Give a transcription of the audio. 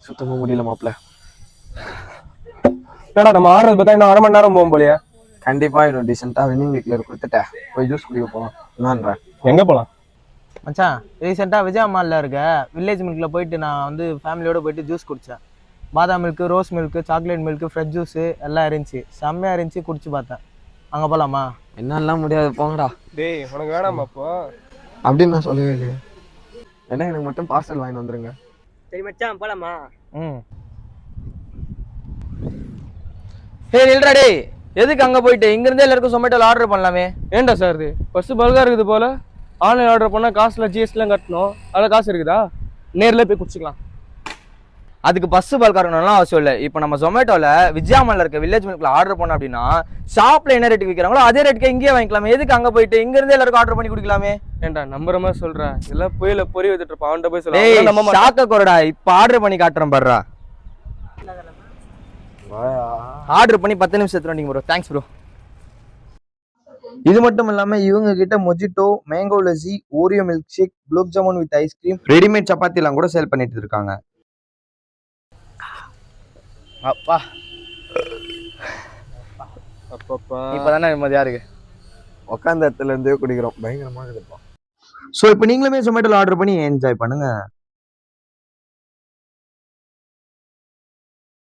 சுத்தமா முடியல மாப்பிள்ள. என்னடா நம்ம ஆடுறது பார்த்தா இன்னும் 1/2 மணி நேரம் போகும் போலியா? கண்டிப்பா இன்னும் டீசெண்டா வினிங் வீக்ல கொடுத்துட்டேன். போய் ஜூஸ் குடிக்க போலாம். என்னன்றேன்? எங்க போலாம்? மச்சான் ரீசெண்டாக விஜயா மாலில் இருக்க வில்லேஜ் மில்கில் போயிட்டு நான் வந்து ஃபேமிலியோடு போயிட்டு ஜூஸ் குடித்தேன். பாதாம் milk, rose milk, chocolate milk, fresh juice எல்லாம் இருந்துச்சு. செம்மையாக இருந்துச்சு, குடிச்சு பார்த்தேன். அங்கே போகலாமா? என்னெல்லாம் முடியாது போங்கடா. டேய் உனக்கு வேணாமா அப்போ? அப்படின்னு நான் சொல்லவே இல்லையே. ஏன்னா எனக்கு மட்டும் பார்சல் வாங்கி வந்துருங்க. சரி மச்சான் போலாமா? ம். ஏய் நில்றா டேய், எதுக்கு அங்கே போயிட்டு இங்கேருந்தே எல்லாருக்கும் சொமேட்டோவில் ஆர்டர் பண்ணலாமே? ஏன்டா சார் இது பஸ் பல்கா இருக்குது போல. ஆன்லைன் ஆர்டர் பண்ணால் காசுல ஜிஎஸ்டிலாம் கட்டணும். அதில் காசு இருக்குதா? நேரில் போய் குடிச்சிக்கலாம். அதுக்கு பஸ் பல்காரணும்லாம் அவசியம் இல்லை. இப்போ நம்ம ஜொமேட்டோவில் விஜயா மாலில் இருக்க வில்லேஜ் மில்கில் ஆர்டர் பண்ணோம் அப்படின்னா ஷாப்பில் என்ன ரேட்டுக்கு விற்கிறாங்களோ அதே ரேட்டுக்கு இங்கேயே வாங்கிக்கலாமே. எதுக்கு அங்கே போயிட்டு இங்கேருந்தே எல்லாருக்கும் ஆர்டர் பண்ணி குடிக்கலாமே? ஏன்டா நம்புற மாதிரி சொல்கிறேன். இதெல்லாம் புயல பொறி வச்சுட்டு இருப்பான். அவன்கிட்ட போய் டேய் சொல்ல ஷாக்க கொறடா, இப்போ ஆர்டர் பண்ணி காட்டுறேன் பாருடா. ஆர்டர் பண்ணி 10 நிமிஷத்துல வந்தீங்க ப்ரோ. Thanks bro. இது மட்டும் இல்லாம இவங்க கிட்ட mojito, mango lassi, Oreo milkshake, gulab jamun with ice cream, readymade chapati எல்லாம் கூட சேல் பண்ணிட்டு இருக்காங்க. அப்பா அப்பப்பா இப்பதானே நிம்மதியா இருக்கு. உட்காந்த இடத்துல இருந்தே குடிக்கிறோம். பயங்கரமா இருக்குப்பா. ஸோ இப்போ நீங்களுமே ஜொமேட்டோல ஆர்டர் பண்ணி என்ஜாய் பண்ணுங்க.